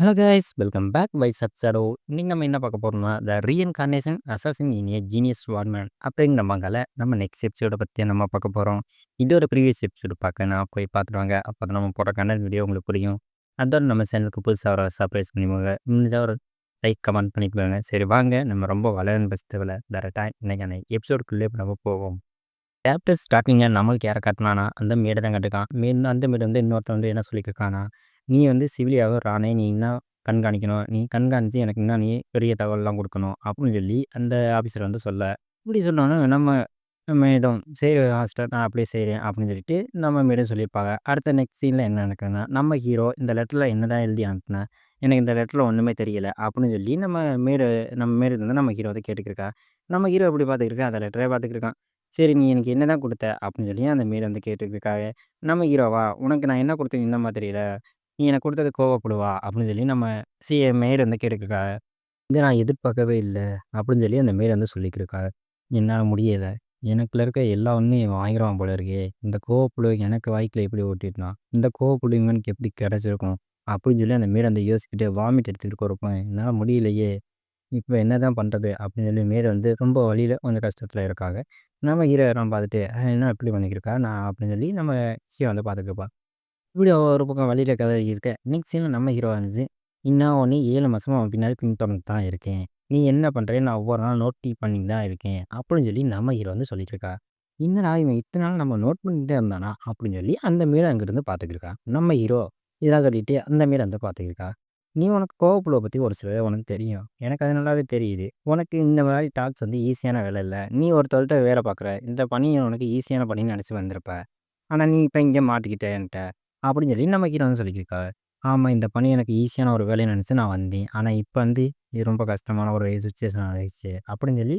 Hello guys welcome back by சப்சடோ. இன்னைக்கு நம்ம என்ன பார்க்க போறோம்னா the reincarnation assassin in a genius warman அப்படிங்கிற மங்கால நம்ம நெக்ஸ்ட் எபிசோட பற்றி நம்ம பார்க்க போகிறோம். இதோட ப்ரீவியஸ் எபிசோடு பார்க்க நான் போய் பார்த்துருவாங்க. அப்போ தான் நம்ம போகிற கண்டென்ட் வீடியோ உங்களுக்கு புரியும். அதோட நம்ம சேனலுக்கு புதுசாக ஒரு சர்ப்ரைஸ் பண்ணிடுவாங்க. முடிஞ்சால் ஒரு லைக் கமெண்ட் பண்ணிக்குவாங்க. சரி வாங்க நம்ம ரொம்ப வளரன்னு பேசுறதுல டேரெக்டாக இன்னைக்கான எபிசோடுக்குள்ளே நம்ம போவோம். சாப்டர் ஸ்டார்டிங்கில நம்மளுக்கு யாரை காட்டினானா அந்த மேடை தான் காட்டிருக்கான். அந்த மேடு வந்து இன்னொருத்தன் வந்து என்ன சொல்லியிருக்கானா, நீ வந்து சிவிலியாவோ ராணே நீ என்ன கண்காணிக்கணும். நீ கண்காணிச்சு எனக்கு இன்னும் நீ பெரிய தகவல்லாம் குடுக்கணும். அப்படின்னு சொல்லி அந்த ஆஃபீஸர் வந்து சொல்ல. இப்படி சொன்னோனே நம்ம மேடம் சரி மாஸ்டர் நான் அப்படியே செய்றேன் அப்படின்னு சொல்லிட்டு நம்ம மேடம் சொல்லியிருப்பாங்க. அடுத்த நெக்ஸ்ட் சீன்ல என்ன நடக்குதுன்னா, நம்ம ஹீரோ இந்த லெட்டர்ல என்னதான் எழுதி அனுப்புனேன். எனக்கு இந்த லெட்டர்ல ஒண்ணுமே தெரியல அப்படின்னு சொல்லி நம்ம மேடு வந்து நம்ம ஹீரோ வந்து கேட்டுக்கிருக்கா. நம்ம ஹீரோ எப்படி பார்த்துக்கிருக்கான் அந்த லெட்டரே பார்த்துக்கிருக்கான். சரி நீ எனக்கு என்னதான் குடுத்த? அப்படின்னு சொல்லி அந்த மேடு வந்து கேட்டுருக்காங்க. நம்ம ஹீரோவா உனக்கு நான் என்ன குடுத்தேன்னு இன்னுமா தெரியல? நீ எனக்கு குடுத்ததுக்கு கோவப்படுவா? அப்படின்னு சொல்லி நம்ம மேடு வந்து கேட்டுருக்காங்க. இத நான் எதிர்பார்க்கவே இல்ல. அப்படின்னு சொல்லி அந்த மேல் வந்து சொல்லிக்கிருக்காங்க. என்னால முடியல. எனக்குள்ள இருக்க எல்லா உண்மையும் இவன் வாங்கிருவான் போல இருக்கே. இந்த கோவப்புழு எனக்கு வாய்க்குள்ள எப்படி ஓட்டிட்டான்? இந்த கோவப்புழு இவனுக்கு எப்படி கிடைச்சிருக்கும்? அப்படின்னு சொல்லி அந்த மேல் வந்து யோசிச்சுக்கிட்டு வாமிட் எடுத்துக்கிட்டு இருப்பேன். என்னால முடியலையே. இப்ப என்னதான் பண்றது? அப்படின்னு சொல்லி மேல் வந்து ரொம்ப வலியில கொஞ்சம் கஷ்டத்துல இருக்காங்க. நம்ம ஹீரோ யாரும் பார்த்துட்டு, என்ன இப்படி பண்ணிக்கிருக்கா? நான் அப்படின்னு சொல்லி நம்ம ஹீரோ வந்து பார்த்துட்டு இருப்பான். இப்படி ஒரு பக்கம் வழியில கதை இருக்க, நெக்ஸ்ட் சீன்ல நம்ம ஹீரோ வந்து, "நான் உன்னை 7 மாசமா அவன் பின்னாடி பின்தொடர்ந்து தான் இருக்கேன். நீ என்ன பண்றேன்னு நான் ஒவ்வொரு நாளும் நோட் பண்ணிட்டு தான் இருக்கேன்." அப்படின்னு சொல்லி நம்ம ஹீரோ வந்து சொல்லிட்டு இருக்கா. "என்னடா இவன் இத்தன நாள் நம்ம நோட் பண்ணிட்டே இருந்தானா?" அப்படின்னு சொல்லி அந்த மீர அங்கிருந்து பார்த்துக்கிருக்கா. நம்ம ஹீரோ இதெல்லாம் சொல்லிட்டு அந்த மீர வந்து பார்த்துக்கிருக்கா. "நீ உனக்கு கோவப்படுவ பத்தி ஒரு சிலது உனக்கு தெரியும். எனக்கு அது நல்லாவே தெரியுது. உனக்கு இந்த மாரி டாஸ்க் வந்து ஈஸியான வேலை இல்ல. நீ ஒருத்தர்ட்ட வேலை பார்க்குற. இந்த பணி உனக்கு ஈஸியான பணின்னு நெனச்சு வந்திருப்ப. ஆனா நீ இப்ப இங்க மாட்டிக்கிட்ட என்ட்ட." அப்படின்னு சொல்லி நம்ம ஹீரோ வந்து சொல்லியிருக்காங்க. ஆமா, இந்த பணி எனக்கு ஈஸியான ஒரு வேலைன்னு நெனச்சு நான் வந்தேன். ஆனா இப்ப வந்து இது ரொம்ப கஷ்டமான ஒரு சிச்சுவேஷன் ஆயிடுச்சு. அப்படின்னு சொல்லி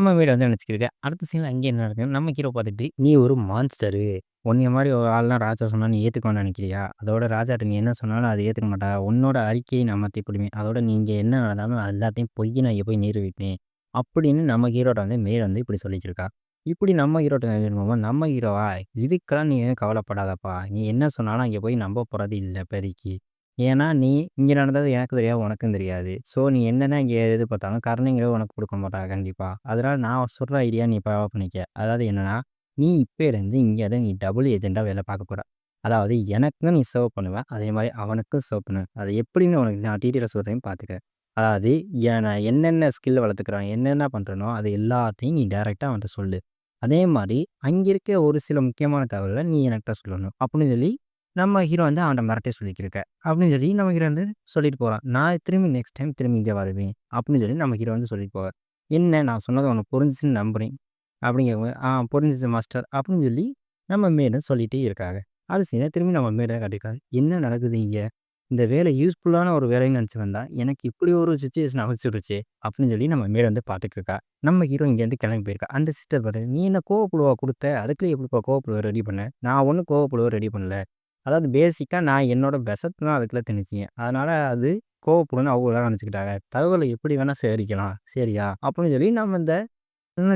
நம்ம வீடு வந்து நெனச்சுக்கிருக்க. அடுத்த சீன்ல அங்கே என்ன நடக்குதுன்னு நம்ம ஹீரோ பார்த்துட்டு, "நீ ஒரு மான்ஸ்டரு. உன்னைய மாரி ஒரு ஆள்லாம் ராஜா சொன்னா நீ ஏத்துக்குவேன்னு நெனைக்கிறியா? அதோட ராஜாட்ட நீ என்ன சொன்னாலும் அத ஏத்துக்க மாட்டா. உன்னோட அறிக்கையை நான் மாத்திப்புடுவேன். அதோட நீ இங்க என்ன நடந்தாலும் அது எல்லாத்தையும் பொய்ன்னு நான் போய் நிரூபிப்பேன்." அப்படின்னு நம்ம ஹீரோட்ட வந்து மேல் வந்து இப்படி சொல்லிச்சிருக்கா. இப்படி நம்ம ஹீரோட்ட சொல்லும்போது நம்ம ஹீரோவா, "இதுக்கெல்லாம் நீ எதுவும் கவலைப்படாதப்பா. நீ என்ன சொன்னாலும் அங்கே போய் நம்ப போறது இல்ல இப்போதைக்கு. ஏன்னா நீ இங்க நடந்தது எனக்கு தெரியாது, உனக்கும் தெரியாது. ஸோ நீ என்னதான் இங்கே எதிர்பார்த்தாலும் கருணைங்கிறது உனக்கு குடுக்க மாட்டாங்க கண்டிப்பா. அதனால நான் சொல்ற ஐடியா நீ ஃபாலோ பண்ணிக்க. அதாவது என்னன்னா, நீ இப்பயிலேருந்து இங்க நீ டபுள் ஏஜென்ட்டா வேலை பார்க்க போற. அதாவது எனக்கும் நீ சர்வ் பண்ணுவ. அதே மாரி அவனுக்கும் சர்வ் பண்ணுவ. அது எப்படின்னு உனக்கு நான் டீட்டெயிலா சொல்றேன் பார்த்துக்க. அதாவது நான் என்னென்ன ஸ்கில் வளர்த்துக்கிறேன், என்னென்ன பண்றேனோ அது எல்லாத்தையும் நீ டைரக்ட்டா அவன்ட்ட சொல்லு. அதே மாரி, அங்க இருக்க ஒரு சில முக்கியமான தகவல்கள நீ என்கிட்ட சொல்லணும். அப்படின்னு சொல்லி, நம்ம ஹீரோ வந்து அவன்ட்ட மிரட்டி சொல்லிக்கிருக்க. அப்படின்னு சொல்லி நம்ம ஹீரோ வந்து சொல்லிட்டு போறான். நான் திரும்பி நெக்ஸ்ட் டைம் திரும்பி இங்க வருவேன். அப்படின்னு சொல்லி நம்ம ஹீரோ வந்து சொல்லிட்டு போவார். என்ன நான் சொன்னது உனக்கு புரிஞ்சுச்சுன்னு நம்புறேன். அப்படிங்கிறபோது, புரிஞ்சுச்சு மாஸ்டர் அப்படின்னு சொல்லி நம்ம மேடம் சொல்லிட்டே இருக்காங்க. அடுத்த சீன திரும்பி நம்ம மேடம் காட்டியிருக்காங்க. என்ன நடக்குது இங்க? இந்த வேலை யூஸ்ஃபுல்லான ஒரு வேலைன்னு நெனச்சு வந்தா, எனக்கு இப்படி ஒரு சிச்சுவேஷன் அமைச்சுருச்சே! அப்படின்னு சொல்லி நம்ம மேடம் வந்து பார்த்துட்டு இருக்கா. நம்ம ஹீரோ இங்கேருந்து கிளம்பி போயிருக்கா. அந்த சிஸ்டர் பாத்து, "நீ என்ன கோவப்புழுவா குடுத்த? அதுக்குள்ள எப்படிப்பா கோவப்புழுவ ரெடி பண்ண?" "நான் ஒண்ணும் கோவப்புழுவ ரெடி பண்ணல. அதாவது பேசிக்கா நான் என்னோட விஷத்த தான் அதுக்குள்ள திணிச்சேன். அதனால அது கோவப்புழுன்னு அவங்க எல்லாரும் நெனச்சுக்கிட்டாங்க. தகவல எப்படி வேணா சேகரிக்கலாம். சரியா?" அப்படின்னு சொல்லி நம்ம இந்த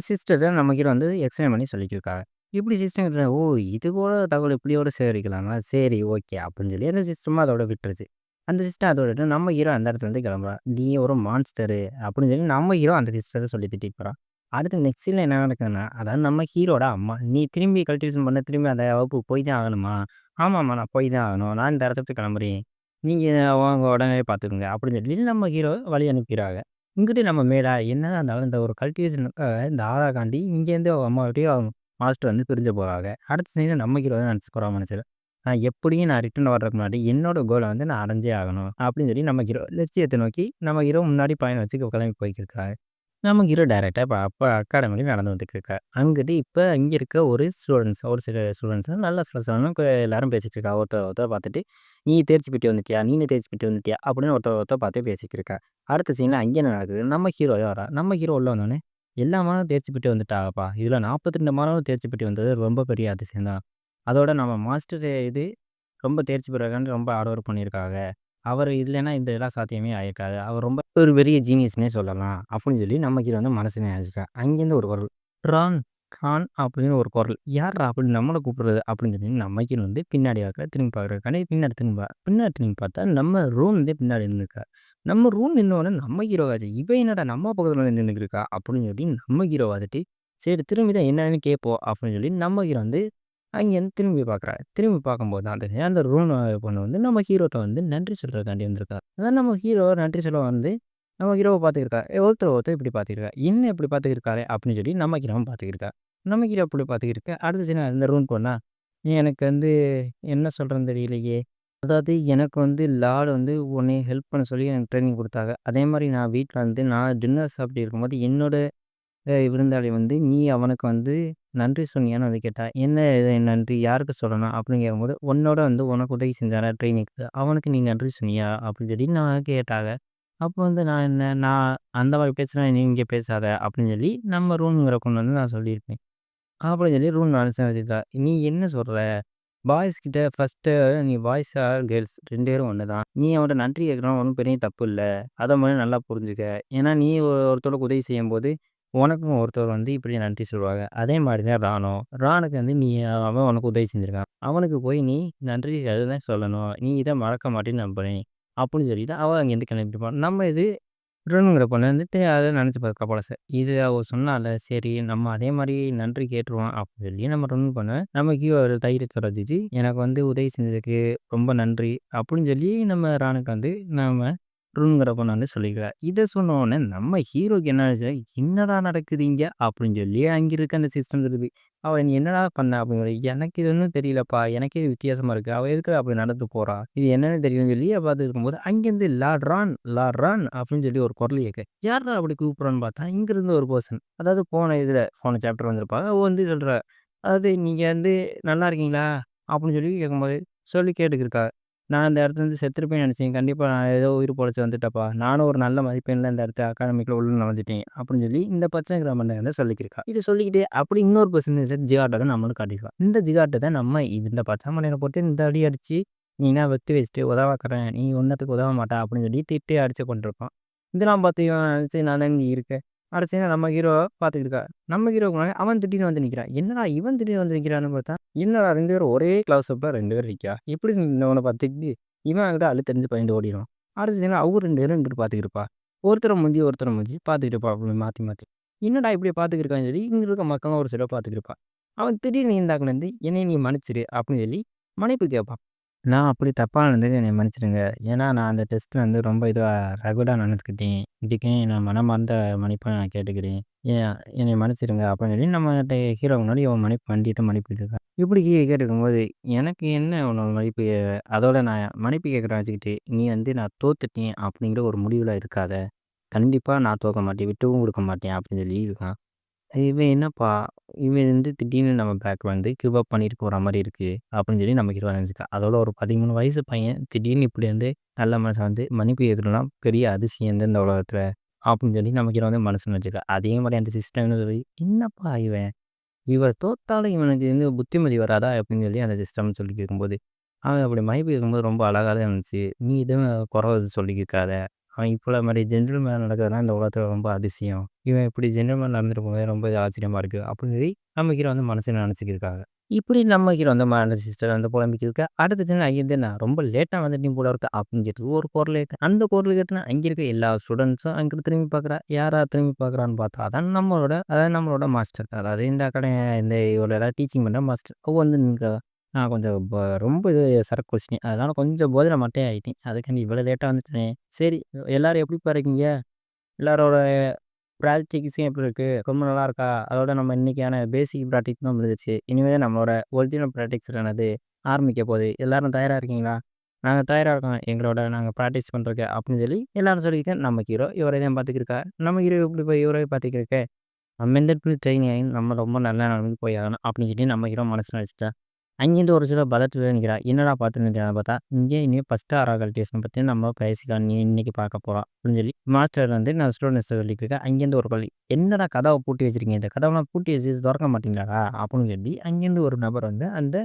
சிஸ்டத்த நம்ம ஹீரோ வந்து எக்ஸ்பிளைன் பண்ணி சொல்லிக்கிருக்காங்க. இப்படி சிஸ்டம் "ஓ! இது போல தகவல் இப்படியோட சேகரிக்கலாமா? சரி, ஓகே." அப்படின்னு சொல்லி அந்த சிஸ்டமும் அதோட விட்டுருச்சு. அந்த சிஸ்டம் அதோட விட்டு நம்ம ஹீரோ அந்த இடத்துலருந்து கிளம்புறான். "நீ ஒரு மான்ஸ்டரு" அப்படின்னு சொல்லி நம்ம ஹீரோ அந்த சிஸ்டர சொல்லி திட்டிட்டு போறான். அடுத்து நெக்ஸ்ட் சீன்ல என்ன நடக்குதுன்னா, அதாவது நம்ம ஹீரோட அம்மா, "நீ திரும்பி கல்டிவேஷன் பண்ண திரும்பி அந்த வகுப்புக்கு போய் தான் ஆகணுமா?" "ஆமாம்மா, நான் போய் தான் ஆகணும். நான் இந்த இடத்த விட்டு கிளம்புறேன். நீங்க அவங்க உடனே பார்த்துக்கோங்க." அப்படின்னு சொல்லி நம்ம ஹீரோவ வழி அனுப்பிறாங்க. இங்கிட்டு நம்ம மேடா என்னதான் இருந்தாலும் இந்த ஒரு கல்டிவேஷனுக்காக இந்த ஆறாக்காண்டி இங்கேருந்து அவங்க அம்மா விட்டயும் அவங்க மாஸ்டர் வந்து பிரிஞ்சு போறாங்க. அடுத்த சீன்ல நம்ம ஹீரோ தான் நினச்சுக்கிறான் மனசுல. எப்படியும் நான் ரிட்டர்ன் வர்றதுக்கு முன்னாடி என்னோட கோல வந்து நான் அடைஞ்சே ஆகணும். அப்படின்னு சொல்லி நம்ம ஹீரோ லட்சியத்த நோக்கி நம்ம ஹீரோ முன்னாடி பயணம் வச்சு கிளம்பி போய்க்கிருக்காரு. நம்ம ஹீரோ டைரக்ட்டா இப்ப அப்ப அகாடமில நடந்து வந்துட்டுருக்காரு. அங்கிட்டு இப்ப இங்க இருக்க ஒரு சில ஸ்டூடண்ட்ஸ் நல்ல ஸ்டூடண்ட்ஸ் எல்லாரும் பேசிட்டு இருக்காங்க. ஒருத்தர் ஒருத்தர் பார்த்துட்டு, "நீ தேர்ச்சி பெற்று வந்துட்டியா? நீனு தேர்ச்சி பெற்று வந்துட்டியா?" அப்படின்னு ஒருத்தர் ஒருத்தர் பார்த்து பேசிட்டு இருக்கா. அடுத்த சீன்ல அங்க என்ன நடக்குது? நம்ம ஹீரோ தான் வரான். நம்ம ஹீரோ உள்ள வந்தோனே, "எல்லா மாணவரும் தேர்ச்சி பெற்று வந்துட்டாங்கப்பா. இதுல 42 மாணவர்கள் தேர்ச்சி பெற்று வந்தது ரொம்ப பெரிய அதிசயம் தான். அதோட நம்ம மாஸ்டர் இது ரொம்ப தேர்ச்சி பெறக்காண்டி ரொம்ப ஹார்ட் ஒர்க் பண்ணியிருக்காங்க. அவரு இல்லன்னா இந்த இதெல்லாம் சாத்தியமே ஆயிருக்காது. அவர் ரொம்ப ஒரு பெரிய ஜீனியஸ்ன்னே சொல்லலாம்." அப்படின்னு சொல்லி நம்ம ஹீரோ வந்து மனசுல நெனச்சுட்டான். அங்கேருந்து ஒரு குரல், "ரான்!" கான் அப்படின்னு ஒரு குரல். யார்றா அப்படின்னு நம்மள கூப்பிடுறது அப்படின்னு சொல்லி நம்ம ஹீரோ வந்து பின்னாடி திரும்பி பார்க்குறதுக்காண்டி பின்னாடி திரும்பி பார்த்தா நம்ம ரூம் வந்து பின்னாடி நின்னுருக்கா. நம்ம ரூம் நின்னோனே நம்ம ஹீரோவாச்சு. இவ என்னடா நம்ம பக்கத்துல வந்து நின்னுக்கிருக்கா அப்படின்னு சொல்லி நம்ம ஹீரோ வந்துட்டு, சரி திரும்பி தான் என்னன்னு கேட்போம் அப்படின்னு சொல்லி நம்ம ஹீரோ வந்து அங்கேருந்து திரும்பி பார்க்குறா. திரும்பி பார்க்கும்போது தான் தெரியும் அந்த ரூம் பொண்ணு வந்து நம்ம ஹீரோட்ட வந்து நன்றி சொல்றதுக்காண்டி வந்திருக்கா. அதான் நம்ம ஹீரோ நன்றி சொல்ல வந்து நம்ம ஹீரோவ பார்த்துக்கிருக்கா. ஒருத்தர் இப்படி பார்த்துக்கிருக்கா. என்ன இப்படி பார்த்துக்கிருக்காளே அப்படின்னு சொல்லி நம்ம ஹீரோவும் பார்த்துக்கிருக்கா. நம்ம ஹீரோ இப்படி பார்த்துக்கிருக்க. அடுத்த சீன் இந்த ரூம் போனா, எனக்கு வந்து என்ன சொல்றதுன்னு தெரியலையே. அதாவது எனக்கு வந்து லார்டு வந்து உன்னைய ஹெல்ப் பண்ண சொல்லி எனக்கு ட்ரெய்னிங் குடுத்தாங்க. அதேமாரி நான் வீட்ல வந்து நான் டின்னர் சாப்பிட்டு இருக்கும்போது என்னோட விருந்தாளி வந்து, "நீ அவனுக்கு வந்து நன்றி சொன்னியான்னு?" வந்து கேட்டா. "என்ன இது நன்றி? யாருக்கு சொல்லணும்?" அப்படின்னு கேட்கும்போது, "உன்னோட வந்து உனக்கு உதவி செஞ்சான்ல ட்ரெய்னிங்க்கு. அவனுக்கு நீ நன்றி சொன்னியா?" அப்படின்னு சொல்லி நான் கேட்டாங்க. அப்போ வந்து நான் என்ன, "நான் அந்த மாரி பேசுனா நீ இங்க பேசாத" அப்படின்னு சொல்லி நம்ம ரூம்ங்கிற பொண்ணு வந்து நான் சொல்லியிருப்பேன். அப்படின்னு சொல்லி ரூம் மேனேஜர் சொல்லியிருக்கா. "நீ என்ன சொல்ற? பாய்ஸ் கிட்ட ஃபர்ஸ்ட்டு நீ பாய்ஸ் ஆர் கேர்ள்ஸ் 2 பேரும் ஒண்ணு தான். நீ அவன்ட்ட நன்றி கேட்கறது ஒண்ணும் பெரிய தப்பு இல்ல. அத முதல்ல நல்லா புரிஞ்சுக்க. ஏன்னா நீ ஒருத்தருக்கு உதவி செய்யும்போது, உனக்கும் ஒருத்தர் வந்து இப்படி நன்றி சொல்லுவாங்க. அதே மாரி தான் ராணும். ராணுக்கு வந்து அவன் உனக்கு உதவி செஞ்சிருக்கான். அவனுக்கு போய் நீ நன்றி அதுதான் சொல்லணும். நீ இத மறக்க மாட்டேன்னு நம்புறேன்." அப்படின்னு சொல்லிட்டு அவ அங்கேருந்து கிளம்பிட்டு போனா. நம்ம இது ருன்ங்கிற பொண்ணு வந்துட்டு அத நெனச்சு பார்த்துருக்கா போல இது அவ சொன்னால்ல, சரி நம்ம அதே மாரி நன்றி கேட்டுருவோம் அப்படின்னு சொல்லி நம்ம ருன் பண்ண, நமக்கு ஒரு தைரியத்த வச்சுட்டு, எனக்கு வந்து உதவி செஞ்சதுக்கு ரொம்ப நன்றி அப்படின்னு சொல்லி நம்ம ராணுக்கு வந்து நாம ருன்ங்கிற பொண்ணு வந்து சொல்லிக்கிறா. இத சொன்னோனே நம்ம ஹீரோக்கு என்ன ஆச்சு, என்னடா நடக்குது இங்க? அப்படின்னு சொல்லி அங்க இருக்க அந்த சிஸ்டம் இருக்குது. அவ "நீ என்னடா பண்ண?" அப்படின்னு "எனக்கு இது ஒண்ணும் தெரியலப்பா. எனக்கே இது வித்தியாசமா இருக்கு. அவ எதுக்குடா அப்படி நடந்து போறா? இது என்னன்னு தெரியும்னு" சொல்லி பார்த்துட்டு இருக்கும்போது, அங்கேருந்து லார்ட் ரான் அப்படின்னு சொல்லி ஒரு குரல் கேட்க, யார்றா அப்படி கூப்பிடுறான்னு பார்த்தா, இங்கிருந்து ஒரு பெர்சன். அதாவது போன சாப்டர் வந்திருப்பா. அவ வந்து சொல்றா, அதாவது "நீங்க வந்து நல்லா இருக்கீங்களா?" அப்படின்னு சொல்லி கேட்கும்போது, சொல்லி கேட்டுக்கிருக்கா. "நான் இந்த இடத்துல இருந்து செத்துருப்பேன்னு நெனச்சேன். கண்டிப்பா நான் ஏதோ உயிர் பொழச்சு வந்துட்டேன்ப்பா. நானும் ஒரு நல்ல மதிப்பெண்ல இந்த இடத்த அகாடமிக்குள்ள உள்ள நுழைஞ்சுட்டேன்." அப்படின்னு சொல்லி இந்த பச்சைங்கிற மன்னன் வந்து சொல்லிக்கிருக்கா. இத சொல்லிக்கிட்டே அப்படி இன்னொரு பெர்சன் ஜிகாட்ட நம்மளுக்கு காட்டியிருக்கா. இந்த ஜிகாட்ட தான் நம்ம இந்த பச்சை மண்டையன போட்டு இந்த அடி அடிச்சு, "நீனா வெட்டி வேஸ்ட்டு, உதவாக்கறேன். நீ ஒன்னத்துக்கு உதவ மாட்ட" அப்படின்னு சொல்லி திட்டி அடிச்சு கொண்டிருப்பான். இதெல்லாம் பார்த்து இவன் "சரி நான் தான் இங்க இருக்கேன்." அடுத்து நம்ம ஹீரோ பார்த்துக்கிட்டு இருக்கா. நம்ம ஹீரோக்கு முன்னாடி அவன் திடீர்னு வந்து நிக்கிறான். என்னடா இவன் திடீர்னு வந்து நிக்கிறான்னு பார்த்தா, என்னடா 2 பேரும் ஒரே கிளாஸ் அப்ப 2 பேரும் நிக்கா. எப்படி இவன பார்த்துக்கிட்டு இவன் அங்கிட்டு அழுத்தெறிஞ்சு பயந்து ஓடிருவான். அடுத்த சீன்ல அவங்க 2 பேரும் இங்கிட்டு பார்த்துக்கிட்டு இருப்பா. ஒருத்தர மூஞ்சி பார்த்துக்கிட்டு இருப்பா அப்படி மாத்தி மாத்தி. என்னடா இப்படி பார்த்துக்கிட்டு இருக்கான்னு சொல்லி இங்க இருக்க மக்களும் ஒரு சிலர் பார்த்துக்கிட்டு இருப்பா. அவன் திடீர்னு இந்தாக்குலேருந்து என்னைய நீ மன்னிச்சிடு அப்படின்னு சொல்லி மன்னிப்பு கேட்பான். நான் அப்படி தப்பா நடந்தது என்னைய மன்னிச்சுடுங்க. ஏன்னா, நான் அந்த டெஸ்ட்ல வந்து ரொம்ப இதுவா ரகுடா நடந்துக்கிட்டேன். இதுக்கு நான் மனமார்ந்த மன்னிப்ப நான் கேட்டுக்கிறேன். ஏன் என்னைய மன்னிச்சுடுங்க அப்படின்னு சொல்லி நம்மட்ட ஹீரோ முன்னாடி அவன் மன்னிப்பு கேட்டுருக்கான். இப்படி கேட்டுருக்கும்போது, எனக்கு என்ன உன்னோட மன்னிப்பு அதோட நான் மன்னிப்பு கேட்குறேன் வச்சுக்கிட்டு, நீ வந்து நான் தோத்துட்டேன் அப்படிங்கிற ஒரு முடிவுல இருக்காத. கண்டிப்பா நான் தோக்க மாட்டேன். விட்டுவும் குடுக்க மாட்டேன் அப்படின்னு சொல்லி இருக்கான். இவன் என்னப்பா! இவன் வந்து திடீர்னு நம்ம பேக் வந்து கிவ் அப் பண்ணிட்டு போற மாரி இருக்கு. அப்படின்னு சொல்லி நம்ம ஹீரோ நெனச்சுக்கான். அதோட ஒரு 13 வயசு பையன் திடீர்னு இப்படி வந்து நல்ல மனுஷன் வந்து மன்னிப்பு கேட்கறதுலாம் பெரிய அதிசயம் தான் இந்த உலகத்துல. அப்படின்னு சொல்லி நம்ம ஹீரோ வந்து மனசுல நெனச்சுக்கான். அதே மாரி அந்த சிஸ்டம் சொல்லி, என்னப்பா இவன்! இவர் தோத்தாலும் இவனுக்கு வந்து புத்திமதி வராதா? அப்படின்னு சொல்லி அந்த சிஸ்டம் சொல்லி கேட்கும்போது, அவன் அப்படி மன்னிப்பு கேட்கும்போது ரொம்ப அழகா தான் இருந்துச்சு. நீ எதுவும் குறை சொல்லிக் கேட்காத. அவன் இப்போல மாரி ஜென்டில்மேன் நடக்கிறதுலாம் இந்த உலகத்துல ரொம்ப அதிசயம். இவன் இப்படி ஜென்டில்மேன் நடந்துட்டு போகும்போது ரொம்ப ஆச்சரியமா இருக்கு. அப்படின்னு சொல்லி நம்ம ஹீரோ வந்து மனசுல நினைச்சுக்கிருக்காங்க. இப்படி நம்ம ஹீரோ வந்து அந்த சிஸ்டர் வந்து புலம்பிட்டு இருக்க. அடுத்த தினம் அங்கேருந்து நான் ரொம்ப லேட்டா வந்துட்டீங்க போல இருக்கு அப்படின்னு சொல்லிட்டு ஒரு குரல் கேட்க. அந்த குரல் கேட்டுனா அங்க இருக்க எல்லா ஸ்டூடண்ட்ஸும் அங்கிட்டு திரும்பி பார்க்குறா. யாரா திரும்பி பார்க்குறான்னு பார்த்தா, அதான் நம்மளோட மாஸ்டர். அதாவது இந்த இந்த இவள டீச்சிங் பண்ற மாஸ்டர். அவ வந்து நின்றா. நான் கொஞ்சம் ரொம்ப இது சரக்கு குடிச்சிட்டேன். அதனால கொஞ்சம் போதையில மட்டையாயிட்டேன். அதுக்காண்டி இவ்வளோ லேட்டா வந்துட்டேனே. சரி எல்லாரும் எப்படிப்பா இருக்கீங்க? எல்லாரோட பிராக்டிஸும் எப்படி இருக்கு? ரொம்ப நல்லா இருக்கா? அதோட நம்ம இன்னைக்கான பேசிக் பிராக்டிஸ்லாம் முடிஞ்சிருச்சு. இனிமே நம்மளோட ஒரிஜினல் பிராக்டிஸ் ஆனது ஆரம்பிக்க போகுது. எல்லாரும் தயாரா இருக்கீங்களா? நாங்க தயாரா இருக்கோம். நாங்க பிராக்டிஸ் பண்றதுக்கு அப்படின்னு சொல்லி எல்லாரும் சொல்லிக்க நம்ம ஹீரோ இவரை தான் பார்த்துக்கிருக்கா. நம்ம ஹீரோ எப்படி போய் இவரே பார்த்துக்கிருக்க? நம்ம இந்த இடத்துல ட்ரெயின் ஆகி நம்ம ரொம்ப நல்ல நிலைமைக்கு போய் ஆகணும் அப்படின்னு சொல்லி நம்ம ஹீரோ மனசுல வச்சுட்டா. அங்கேருந்து ஒரு சிலர் பதட்டத்துல நிக்கிறா. என்னடா பார்த்துட்டு நிக்கிறா பார்த்தா, இங்கே இனிமே ஃபர்ஸ்ட் அராகல்டியேஷன பத்தி நம்ம பேசிக்கலாம். நீ இன்னைக்கு பார்க்க போறோம் அப்படின்னு சொல்லி மாஸ்டர் வந்து நான் ஸ்டூடண்ட்ஸ்ட்ட சொல்லிட்டு இருக்கேன். அங்கேருந்து ஒரு பள்ளி. என்னடா கதவ பூட்டி வச்சிருக்கீங்க? இந்த கதவெல்லாம் பூட்டி வச்சு தொறக்க மாட்டீங்களாடா? அப்படின்னு சொல்லி அங்கேருந்து ஒரு நபர் வந்து அந்த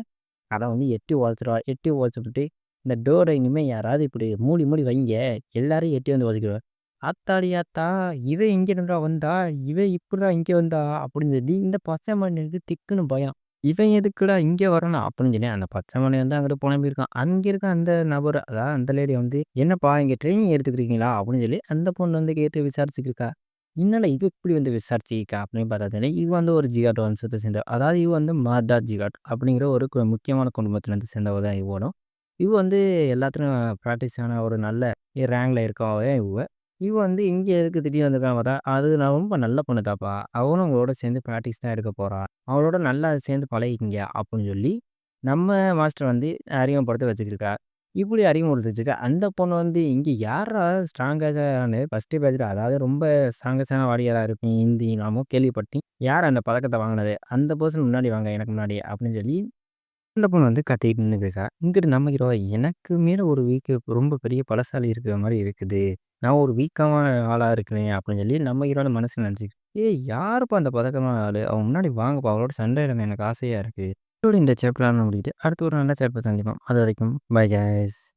கதவ வந்து எட்டி உதைச்சிருவா. எட்டி உதைச்சுப்புட்டு இந்த டோர இனிமே யாராவது இப்படி மூடி மூடி வைங்க. எல்லாரையும் எட்டி வந்து உதைக்கிருவா. "ஆத்தாடி ஆத்தா! இவ எங்கிருந்துடா வந்தா? இவ இப்புட்றா இங்க வந்தா?" அப்படின்னு சொல்லி இந்த பச்சை மண்ணுக்கு திக்குன்னு பயம். "இவன் எதுக்குடா இங்க வரானா?" அப்படின்னு சொல்லி அந்த பச்சை மணி வந்து அங்கிட்டு புலம்பியிருக்கான். அங்க இருக்க அந்த நபர், அதாவது அந்த லேடி வந்து, "என்னப்பா இங்க ட்ரெய்னிங் எடுத்துக்கிறீங்களா?" அப்படின்னு சொல்லி அந்த பொண்ணு வந்து கேட்டு விசாரிச்சுக்கிருக்கா. "என்னடா இவ இப்படி வந்து விசாரிச்சுக்கிக்கா?" அப்படின்னு பார்த்தா தெரியும். இவ வந்து ஒரு ஜிகாட் வம்சத்த சேர்ந்தவ. அதாவது இவ வந்து மார்டா ஜிகாட் அப்படிங்கிற ஒரு முக்கியமான குடும்பத்திலருந்து சேர்ந்தவ தான் இவளும். இவ வந்து எல்லாத்துலயும் பிராக்டிஸ் ஆன ஒரு நல்ல ரேங்க்ல இருக்கவ இவ. இவ வந்து இங்க எதுக்கு திடீர்னு வந்திருக்கா பார்த்தா, அது நான் ரொம்ப நல்ல பொண்ணு தாப்பா. அவளும் உங்களோட சேர்ந்து பிராக்டிஸ் தான் எடுக்க போறா. அவளோட நல்லா சேர்ந்து பழகிக்கங்க அப்படின்னு சொல்லி, நம்ம மாஸ்டர் வந்து அறிமுகப்படுத்த வச்சுக்கிருக்கா. இப்படி அறிமுகப்படுத்தி அந்த பொண்ணு வந்து இங்க யார்றா ஸ்ட்ராங்கஸ்ட்டானு ஃபர்ஸ்ட் பேட்ச்ல, அதாவது ரொம்ப ஸ்ட்ராங்கஸ்ட்டான வாரியாரா இருப்பீங்க ஹிந்தி நாமோ கேள்விப்பட்டேன். யார் அந்த பதக்கத்த வாங்குனது? அந்த பெர்சன் முன்னாடி வாங்க எனக்கு முன்னாடி அப்படின்னு சொல்லி அந்த பொண்ணு வந்து கத்திக்கிட்டு நின்னுட்டுருக்கா. இங்கிட்டு நம்ம ஹீரோ எனக்கு மேல ஒரு ரொம்ப பெரிய பலசாலி இருக்கிற மாரி இருக்குது. நான் ஒரு வீக்கான ஆளா இருக்கிறேன் அப்படின்னு சொல்லி நம்ம ஹீரோட மனசுல நெனச்சுக்கிட்டு, "ஏய் யாருப்பா அந்த பதக்கமான ஆளு? அவன் முன்னாடி வாங்கப்பா. அவளோட சண்டை இட எனக்கு ஆசையா இருக்கு." இதோட இந்த சாப்டர் முடியுது. அடுத்து ஒரு நல்ல சாப்டர் சந்திப்போம். அதுவரைக்கும் பை காய்ஸ்.